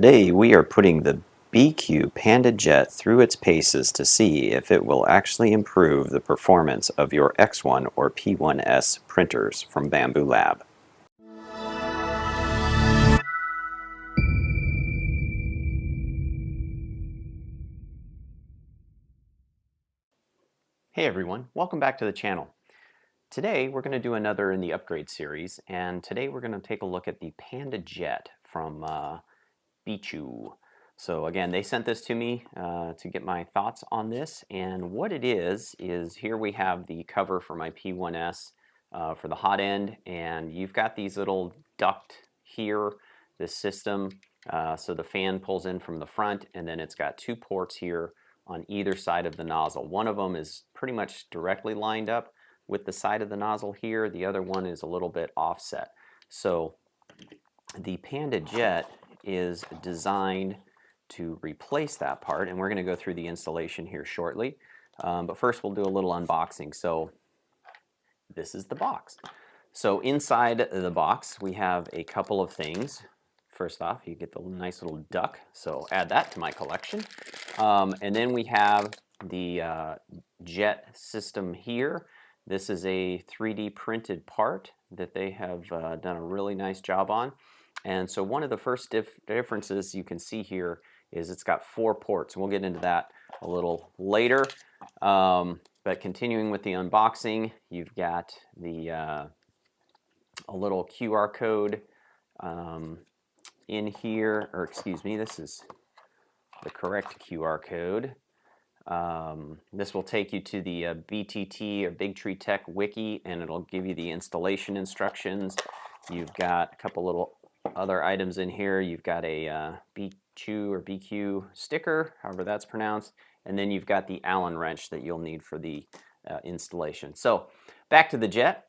Today we are putting the BIQU Panda jet through its paces to see if it will actually improve the performance of your X1 or P1S printers from Bambu Lab. Hey everyone, welcome back to the channel. Today we're going to do another in the upgrade series, and today we're going to take a look at the Panda jet from BIQU. So again, they sent this to me to get my thoughts on this, and what it is here we have the cover for my P1S for the hot end, and you've got these little duct here, this system, so the fan pulls in from the front, and then it's got two ports here on either side of the nozzle. One of them is pretty much directly lined up with the side of the nozzle here, the other one is a little bit offset. So the Panda jet is designed to replace that part, and we're going to go through the installation here shortly. But first we'll do a little unboxing. So this is the box. So inside the box we have a couple of things. First off, you get the nice little duck, so add that to my collection. And then we have the jet system here. This is a 3D printed part that they have done a really nice job on. And so one of the first differences you can see here is it's got 4 ports. We'll get into that a little later. But continuing with the unboxing, you've got the a little QR code in here, or excuse me, this is the correct QR code. This will take you to the BTT or Big Tree Tech wiki, and it'll give you the installation instructions. You've got a couple little other items in here. You've got a BIQU or BIQU sticker, however that's pronounced, and then you've got the Allen wrench that you'll need for the installation. So back to the jet.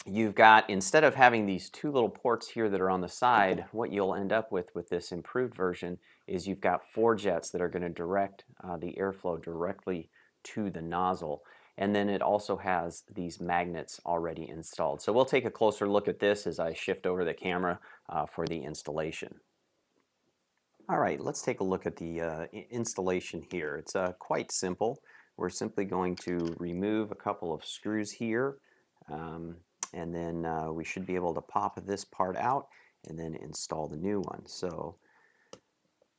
You've got, instead of having these 2 little ports here that are on the side, what you'll end up with this improved version is you've got 4 jets that are going to direct the airflow directly to the nozzle. And then it also has these magnets already installed. So we'll take a closer look at this as I shift over the camera for the installation. All right, let's take a look at the installation here. It's quite simple. We're simply going to remove a couple of screws here. And then we should be able to pop this part out and then install the new one. So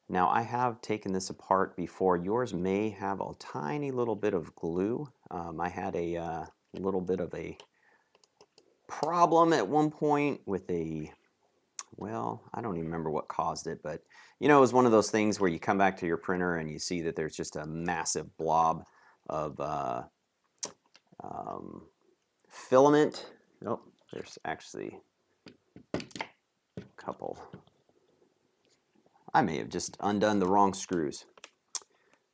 now I have taken this apart before. Yours may have a tiny little bit of glue. I had a little bit of a problem at one point with well, I don't even remember what caused it, but you know, it was one of those things where you come back to your printer and you see that there's just a massive blob of filament. Nope, there's actually a couple. I may have just undone the wrong screws.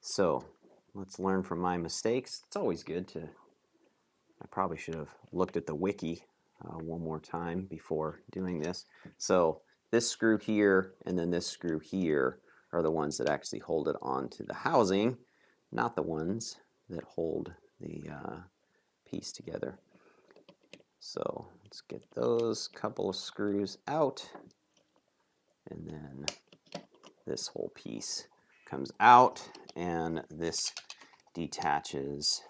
So let's learn from my mistakes. It's always good to, I probably should have looked at the wiki one more time before doing this. So this screw here and then this screw here are the ones that actually hold it onto the housing, not the ones that hold the piece together. So let's get those couple of screws out, and then this whole piece comes out, and this detaches.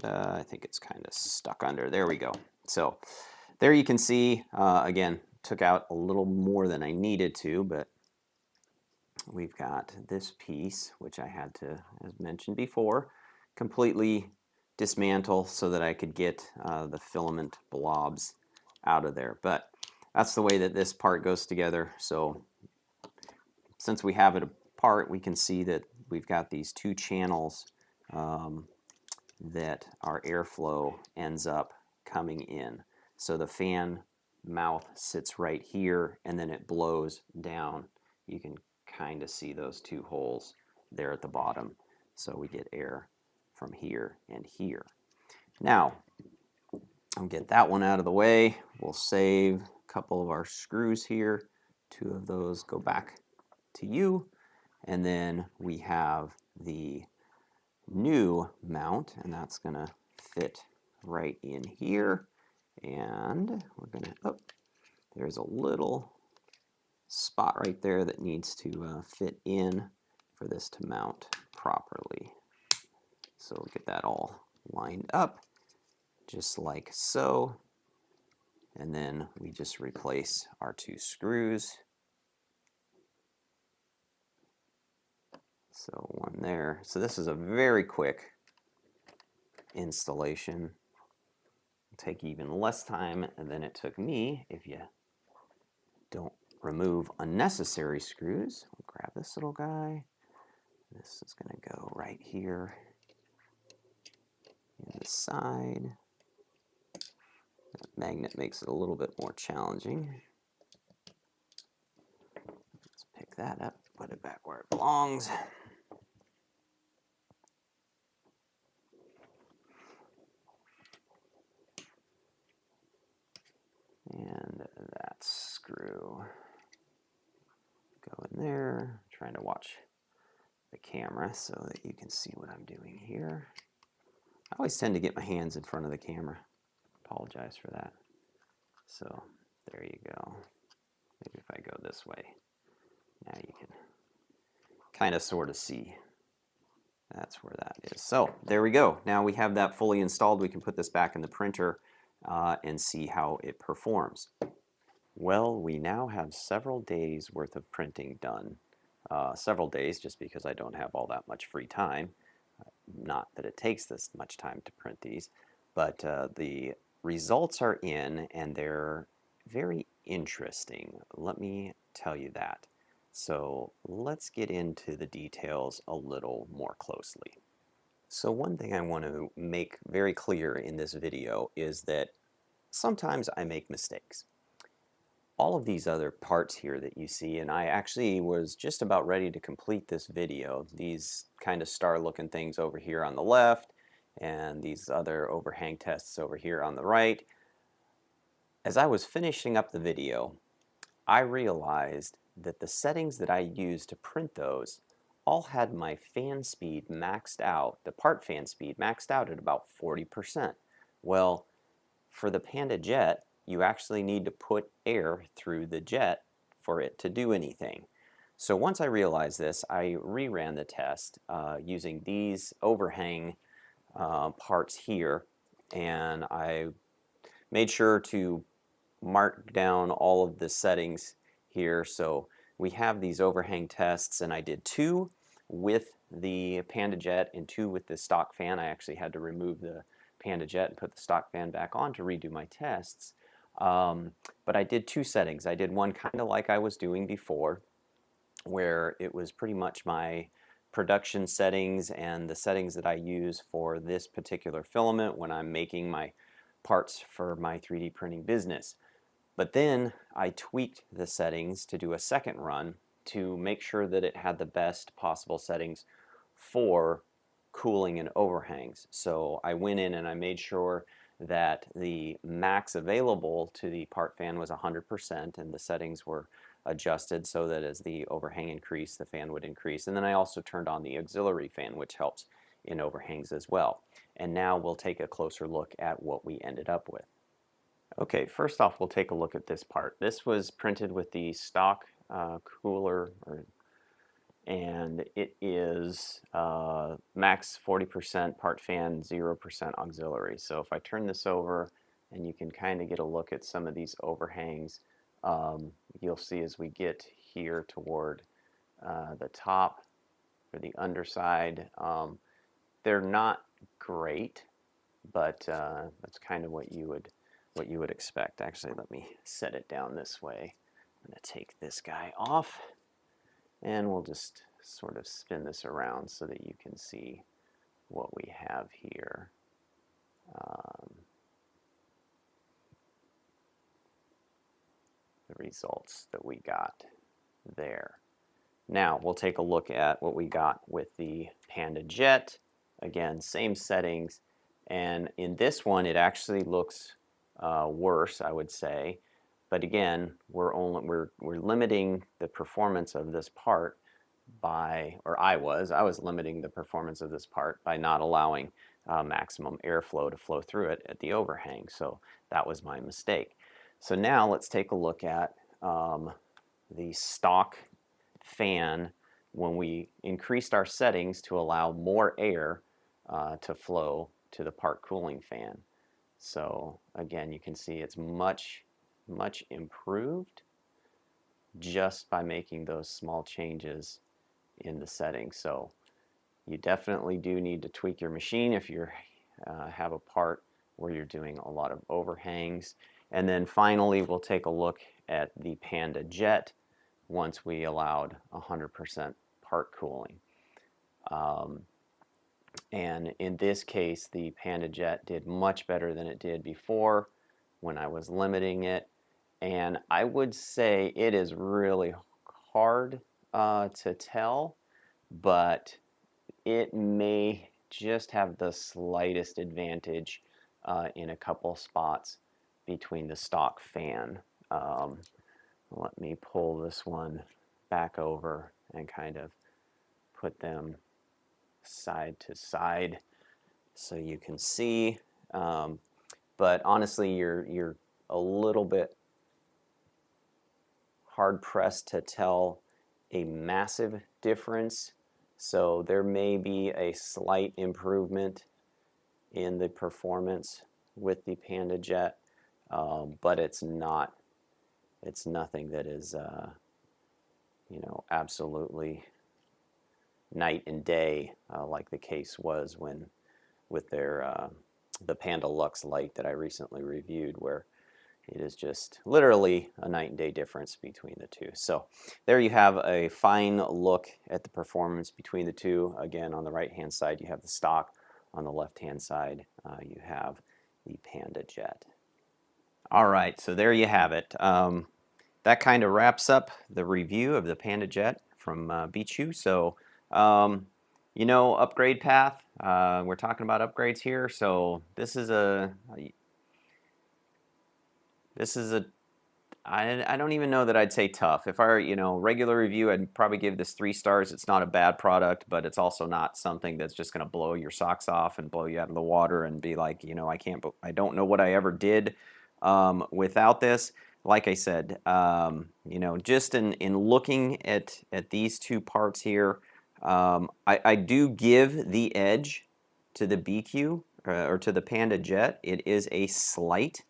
I think it's kind of stuck under. There we go. So there you can see, again, took out a little more than I needed to, but we've got this piece, which I had to, as mentioned before, completely dismantle so that I could get the filament blobs out of there. But that's the way that this part goes together. So since we have it apart, we can see that we've got these 2 channels that our airflow ends up coming in. So the fan mouth sits right here, and then it blows down. You can kind of see those 2 holes there at the bottom. So we get air from here and here. Now, I'll get that one out of the way. We'll save a couple of our screws here. 2 of those go back to you. And then we have the new mount, and that's going to fit right in here. And we're going to, oh, there's a little spot right there that needs to fit in for this to mount properly. So we'll get that all lined up just like so. And then we just replace our 2 screws. So one there. So this is a very quick installation. It'll take even less time than it took me if you don't remove unnecessary screws. We'll grab this little guy. This is going to go right here in the side. That magnet makes it a little bit more challenging. Let's pick that up, put it back where it belongs. And that screw go in there. I'm trying to watch the camera so that you can see what I'm doing here. I always tend to get my hands in front of the camera. Apologize for that. So there you go. Maybe if I go this way, now you can kind of sort of see. That's where that is. So there we go. Now we have that fully installed. We can put this back in the printer and see how it performs. Well, we now have several days worth of printing done. Several days just because I don't have all that much free time. Not that it takes this much time to print these, but the results are in and they're very interesting. Let me tell you that. So let's get into the details a little more closely. So one thing I want to make very clear in this video is that sometimes I make mistakes. All of these other parts here that you see, and I actually was just about ready to complete this video, these kind of star looking things over here on the left and these other overhang tests over here on the right. As I was finishing up the video, I realized that the settings that I used to print those all had my fan speed maxed out, the part fan speed maxed out at about 40%. Well, for the Panda jet, you actually need to put air through the jet for it to do anything. So once I realized this, I reran the test using these overhang parts here, and I made sure to mark down all of the settings here. So we have these overhang tests, and I did 2 with the Panda jet and 2 with the stock fan. I actually had to remove the Panda jet and put the stock fan back on to redo my tests. But I did 2 settings. I did one kind of like I was doing before, where it was pretty much my production settings and the settings that I use for this particular filament when I'm making my parts for my 3D printing business. But then I tweaked the settings to do a second run to make sure that it had the best possible settings for cooling and overhangs. So I went in and I made sure that the max available to the part fan was 100%, and the settings were adjusted so that as the overhang increased, the fan would increase. And then I also turned on the auxiliary fan, which helps in overhangs as well. And now we'll take a closer look at what we ended up with. Okay, first off, we'll take a look at this part. This was printed with the stock cooler, and it is max 40% part fan, 0% auxiliary. So if I turn this over, and you can kind of get a look at some of these overhangs, you'll see as we get here toward the top or the underside, they're not great, but that's kind of what you would expect. Actually, let me set it down this way. I'm going to take this guy off, and we'll just sort of spin this around so that you can see what we have here. The results that we got there. Now we'll take a look at what we got with the Panda jet. Again, same settings, and in this one it actually looks worse, I would say. But again, we're limiting the performance of this part by, or I was limiting the performance of this part by not allowing maximum airflow to flow through it at the overhang. So that was my mistake. So now let's take a look at the stock fan when we increased our settings to allow more air to flow to the part cooling fan. So again, you can see it's much improved just by making those small changes in the settings. So you definitely do need to tweak your machine if you have a part where you're doing a lot of overhangs. And then finally, we'll take a look at the Panda Jet once we allowed 100% part cooling. And in this case, the Panda Jet did much better than it did before when I was limiting it. And I would say it is really hard to tell, but it may just have the slightest advantage in a couple spots between the stock fan. Let me pull this one back over and kind of put them side to side so you can see. But honestly, you're a little bit hard pressed to tell a massive difference. So there may be a slight improvement in the performance with the Panda Jet, but it's not. It's nothing that is, you know, absolutely night and day like the case was when with their the Panda Lux Light that I recently reviewed, where it is just literally a night and day difference between the two. So there you have a fine look at the performance between the two. Again, on the right hand side you have the stock, on the left hand side you have the Panda Jet. Alright, so there you have it. That kind of wraps up the review of the Panda Jet from BIQU. So you know, upgrade path, we're talking about upgrades here, so this is a I don't even know that I'd say tough. If I were, you know, regular review, I'd probably give this 3 stars. It's not a bad product, but it's also not something that's just going to blow your socks off and blow you out of the water and be like, you know, I don't know what I ever did without this. Like I said, you know, just in looking at these two parts here, I do give the edge to the BIQU or to the Panda Jet. It is a slight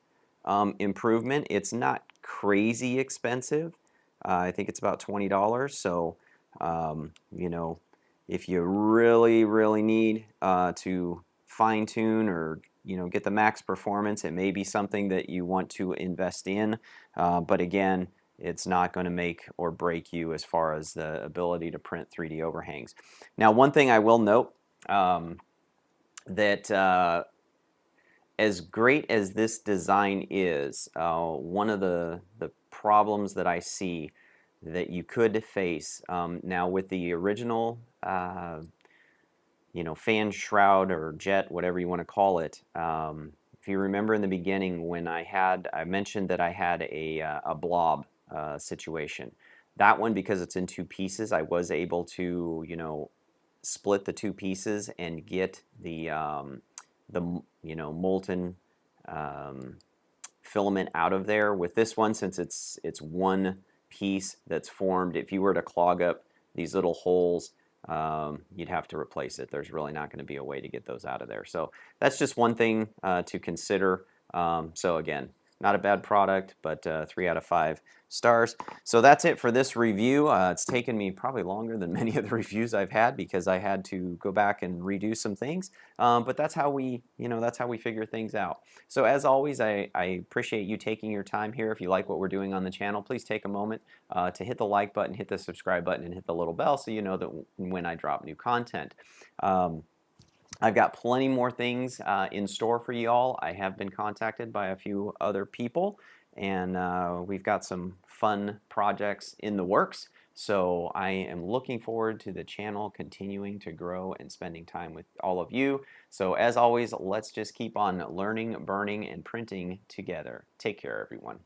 improvement. It's not crazy expensive. I think it's about $20. So, you know, if you really need to fine tune or, you know, get the max performance, it may be something that you want to invest in. But again, it's not going to make or break you as far as the ability to print 3D overhangs. Now, one thing I will note that as great as this design is, one of the problems that I see that you could face now with the original you know, fan shroud or jet, whatever you want to call it. If you remember in the beginning when I mentioned that I had a blob situation. That one, because it's in 2 pieces, I was able to, you know, split the 2 pieces and get the you know, molten filament out of there. With this one, since it's one piece that's formed, if you were to clog up these little holes, you'd have to replace it. There's really not going to be a way to get those out of there. So that's just one thing to consider. So again, not a bad product, but 3 out of 5 stars. So that's it for this review. It's taken me probably longer than many of the reviews I've had because I had to go back and redo some things. But that's how we, you know, that's how we figure things out. So as always, I appreciate you taking your time here. If you like what we're doing on the channel, please take a moment to hit the like button, hit the subscribe button, and hit the little bell so you know that when I drop new content. I've got plenty more things in store for you all. I have been contacted by a few other people, and we've got some fun projects in the works. So I am looking forward to the channel continuing to grow and spending time with all of you. So as always, let's just keep on learning, burning, and printing together. Take care, everyone.